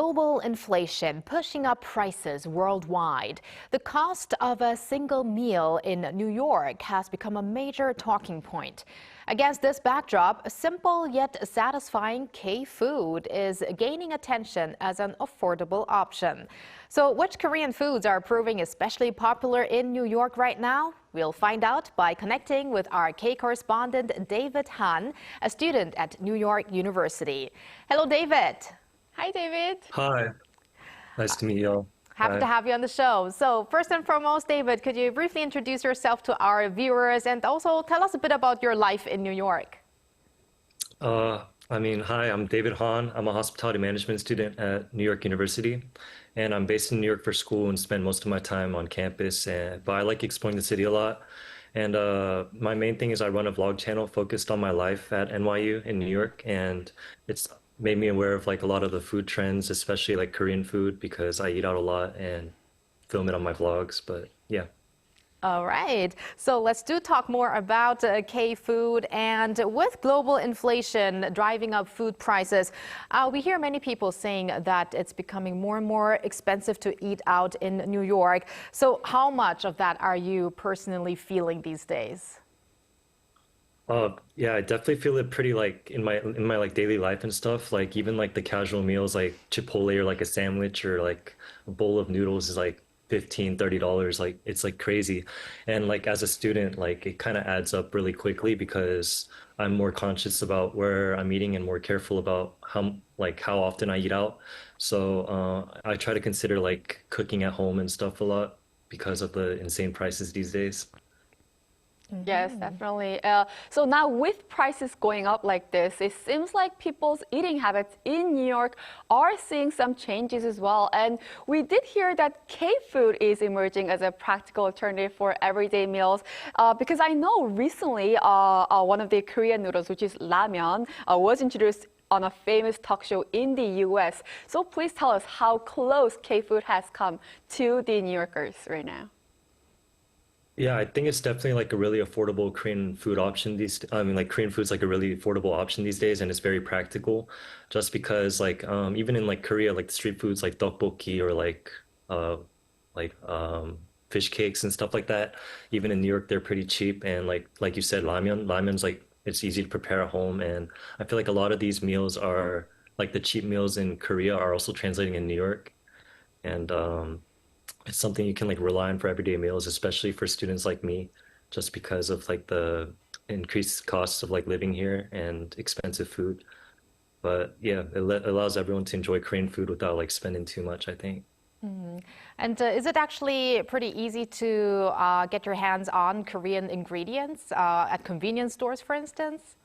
global inflation pushing up prices worldwide. The cost of a single meal in New York has become a major talking point. Against this backdrop, simple yet satisfying K-food is gaining attention as an affordable option. So which Korean foods are proving especially popular in New York right now? We'll find out by connecting with our K-Correspondent David Han, a student at New York University. Hello, David. Hi, David. Hi, nice to meet you all. Happy to have you on the show. So first and foremost, David, could you briefly introduce yourself to our viewers and also tell us a bit about your life in New York? Hi, I'm David Han. I'm a hospitality management student at New York University, and I'm based in New York for school and spend most of my time on campus. But I like exploring the city a lot. And my main thing is I run a vlog channel focused on my life at NYU in New York, and it's made me aware of like a lot of the food trends, especially like Korean food, because I eat out a lot and film it on my vlogs. But yeah. All right. So let's talk more about K-food. And with global inflation driving up food prices, we hear many people saying that it's becoming more and more expensive to eat out in New York. So how much of that are you personally feeling these days? Yeah, I definitely feel it pretty like in my like daily life and stuff. Like even like the casual meals like Chipotle or like a sandwich or like a bowl of noodles is like $15, $30. Like it's like crazy. And like as a student, like it kind of adds up really quickly because I'm more conscious about where I'm eating and more careful about how often I eat out. So I try to consider like cooking at home and stuff a lot because of the insane prices these days. Yes, definitely. So now with prices going up like this, it seems like people's eating habits in New York are seeing some changes as well. And we did hear that K-food is emerging as a practical alternative for everyday meals. Because I know recently one of the Korean noodles, which is ramyeon, was introduced on a famous talk show in the US. So please tell us how close K-food has come to the New Yorkers right now. Yeah, I think it's definitely like a really affordable Korean food option like Korean food's like a really affordable option these days and it's very practical just because like even in like Korea like the street foods like tteokbokki or like fish cakes and stuff like that, even in New York they're pretty cheap and like you said ramyon's like it's easy to prepare at home and I feel like a lot of these meals are like the cheap meals in Korea are also translating in New York and it's something you can like rely on for everyday meals, especially for students like me, just because of like the increased costs of like living here and expensive food. But yeah, it allows everyone to enjoy Korean food without like spending too much, I think. And is it actually pretty easy to get your hands on Korean ingredients at convenience stores, for instance?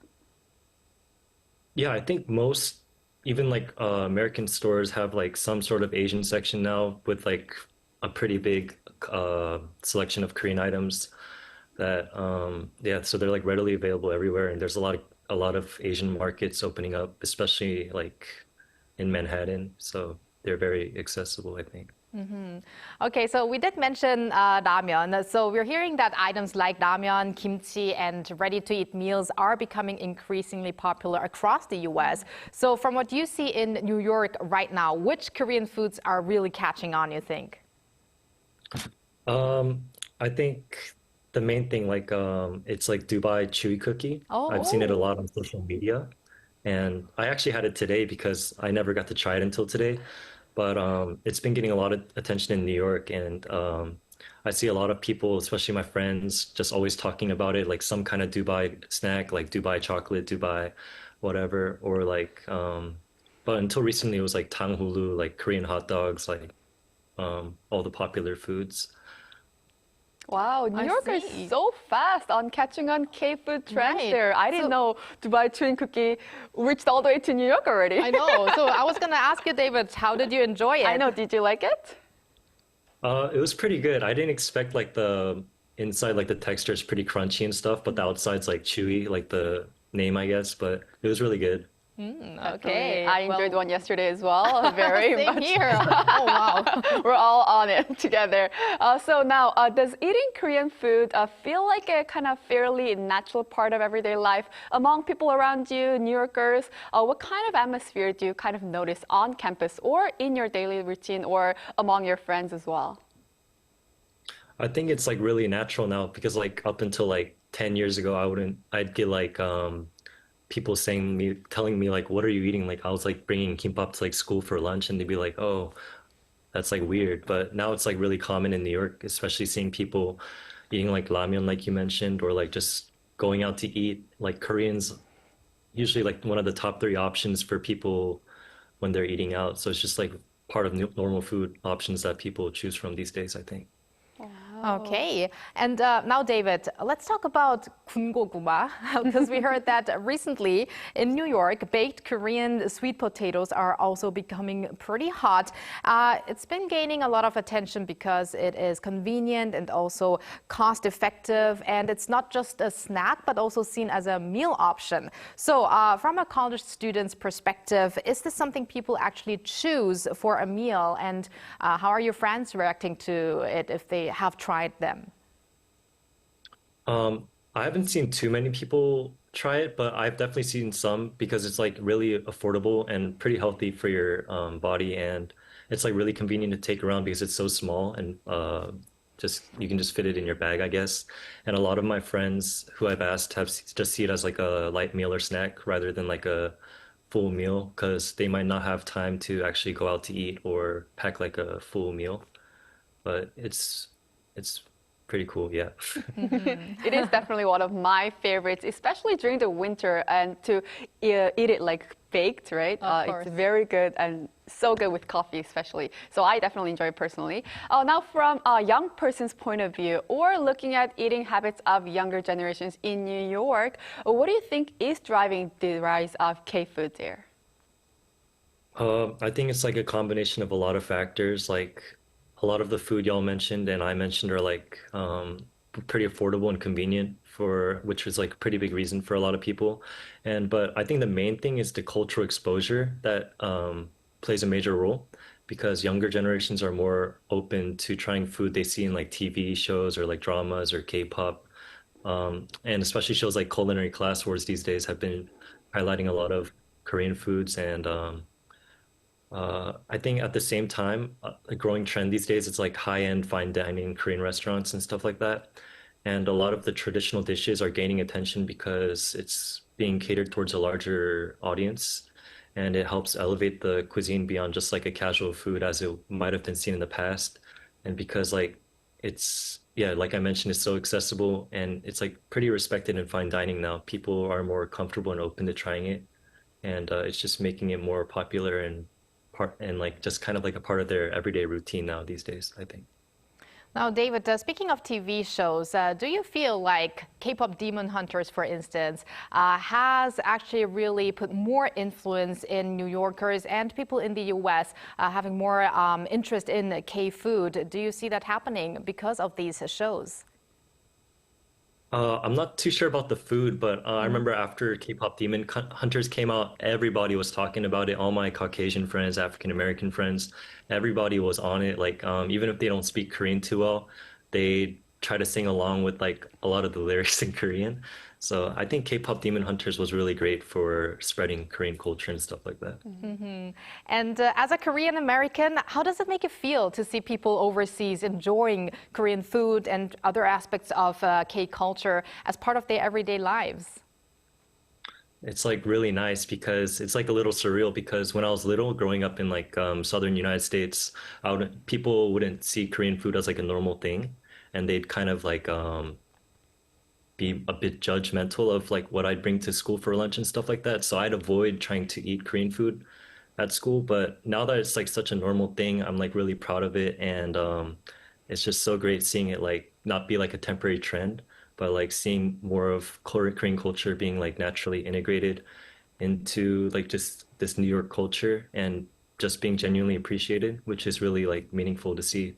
Yeah, I think most, even like American stores have like some sort of Asian section now with like a pretty big selection of Korean items that yeah, so they're like readily available everywhere and there's a lot of Asian markets opening up, especially like in Manhattan. So they're very accessible, I think. Okay, so we did mention ramyeon. So we're hearing that items like ramyeon, kimchi, and ready-to-eat meals are becoming increasingly popular across the US. So from what you see in New York right now, which Korean foods are really catching on, you think? I think the main thing, like, it's like Dubai chewy cookie. I've seen it a lot on social media, and I actually had it today because I never got to try it until today. But it's been getting a lot of attention in New York, and I see a lot of people, especially my friends, just always talking about it, like some kind of Dubai snack, like Dubai chocolate, Dubai, whatever, or like, but until recently it was like tanghulu, like Korean hot dogs, like all the popular foods. Wow, New York is so fast on catching on K-food trends there. I didn't know Dubai chewing cookie reached all the way to New York already. I know. So I was going to ask you, David, how did you enjoy it? I know. Did you like it? It was pretty good. I didn't expect like the inside, like the texture is pretty crunchy and stuff, but the outside's like chewy, like the name, I guess, but it was really good. Okay. I enjoyed one yesterday as well. Very Same much. here. Oh, wow. We're all on it together. So now, does eating Korean food feel like a kind of fairly natural part of everyday life among people around you, New Yorkers? What kind of atmosphere do you kind of notice on campus or in your daily routine or among your friends as well? I think it's like really natural now because like up until like 10 years ago, I'd get like people telling me like, what are you eating? Like I was like bringing kimbap to like school for lunch and they'd be like, oh, that's like weird. But now it's like really common in New York, especially seeing people eating like ramyeon, like you mentioned, or like just going out to eat. Like Koreans usually like one of the top three options for people when they're eating out. So it's just like part of normal food options that people choose from these days, I think. Okay, and now David, let's talk about 군고구마 because we heard that recently in New York, baked Korean sweet potatoes are also becoming pretty hot. It's been gaining a lot of attention because it is convenient and also cost effective, and it's not just a snack but also seen as a meal option. So from a college student's perspective, is this something people actually choose for a meal, and how are your friends reacting to it if they have tried them? I haven't seen too many people try it, but I've definitely seen some because it's like really affordable and pretty healthy for your body, and it's like really convenient to take around because it's so small and just you can just fit it in your bag, I guess. And a lot of my friends who I've asked just see it as like a light meal or snack rather than like a full meal because they might not have time to actually go out to eat or pack like a full meal. But it's pretty cool, yeah. It is definitely one of my favorites, especially during the winter and to eat it like baked, right? Of course. It's very good and so good with coffee, especially. So I definitely enjoy it personally. Now, from a young person's point of view, or looking at eating habits of younger generations in New York, what do you think is driving the rise of K-food there? I think it's like a combination of a lot of factors. Like a lot of the food y'all mentioned and I mentioned are like pretty affordable and convenient for which is like a pretty big reason for a lot of people. And but I think the main thing is the cultural exposure that plays a major role because younger generations are more open to trying food they see in like TV shows or like dramas or K-pop. And especially shows like Culinary Class Wars these days have been highlighting a lot of Korean foods and I think at the same time, a growing trend these days, it's like high-end fine dining Korean restaurants and stuff like that. And a lot of the traditional dishes are gaining attention because it's being catered towards a larger audience. And it helps elevate the cuisine beyond just like a casual food as it might have been seen in the past. And because like yeah, like I mentioned, it's so accessible and it's like pretty respected in fine dining now. People are more comfortable and open to trying it. And it's just making it more popular and like just kind of like a part of their everyday routine now these days, I think. Now, David, speaking of TV shows, do you feel like K-pop Demon Hunters, for instance, has actually really put more influence in New Yorkers and people in the U.S. Having more interest in K-food? Do you see that happening because of these shows? I'm not too sure about the food, but I remember after K-pop Hunters came out, everybody was talking about it. All my Caucasian friends, African American friends, everybody was on it. Like, even if they don't speak Korean too well, they try to sing along with like a lot of the lyrics in Korean. So I think K-pop Demon Hunters was really great for spreading Korean culture and stuff like that. And as a Korean American, how does it make you feel to see people overseas enjoying Korean food and other aspects of K culture as part of their everyday lives? It's like really nice because it's like a little surreal because when I was little, growing up in like southern United States, people wouldn't see Korean food as like a normal thing, and they'd kind of like be a bit judgmental of like what I'd bring to school for lunch and stuff like that. So I'd avoid trying to eat Korean food at school. But now that it's like such a normal thing, I'm like really proud of it, and it's just so great seeing it like not be like a temporary trend but like seeing more of Korean culture being like naturally integrated into like just this New York culture and just being genuinely appreciated, which is really like meaningful to see.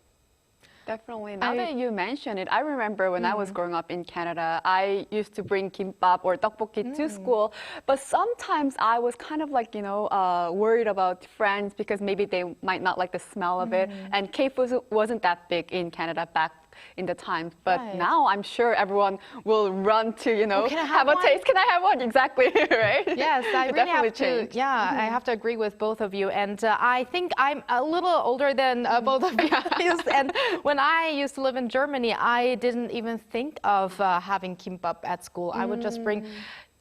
Definitely. Now that you mention it, I remember when I was growing up in Canada, I used to bring kimbap or tteokbokki to school. But sometimes I was kind of like, worried about friends because maybe they might not like the smell of it. And K-food wasn't that big in Canada back in the times. But now I'm sure everyone will run to, can I have a one? taste. Can I have one? Exactly, right? Yes, I It really definitely have to. changed. Yeah, I have to agree with both of you. And I think I'm a little older than both of you. And when I used to live in Germany, I didn't even think of having kimbap at school. I would just bring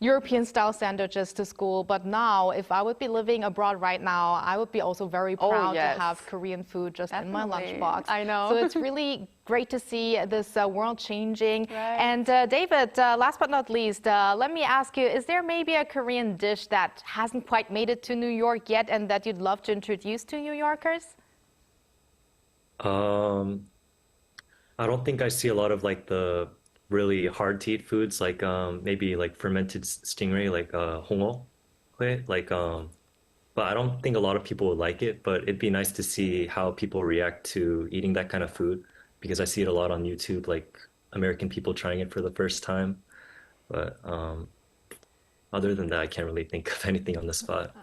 European-style sandwiches to school. But now, if I would be living abroad right now, I would be also very proud yes. to have Korean food just in my Definitely. lunchbox. I know. So it's really great to see this world changing. Right. And David, last but not least, let me ask you, is there maybe a Korean dish that hasn't quite made it to New York yet and that you'd love to introduce to New Yorkers? I don't think I see a lot of like the really hard to eat foods like maybe like fermented stingray like hongo, like but I don't think a lot of people would like it, but it'd be nice to see how people react to eating that kind of food because I see it a lot on YouTube, like American people trying it for the first time. But other than that, I can't really think of anything on the spot.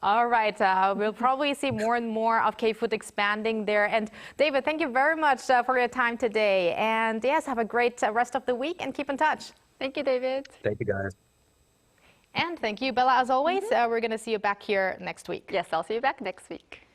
All right, we'll probably see more and more of K-food expanding there. And David, thank you very much for your time today. And yes, have a great rest of the week and keep in touch. Thank you, David. Thank you, guys. And thank you, Bella, as always. We're going to see you back here next week. Yes, I'll see you back next week.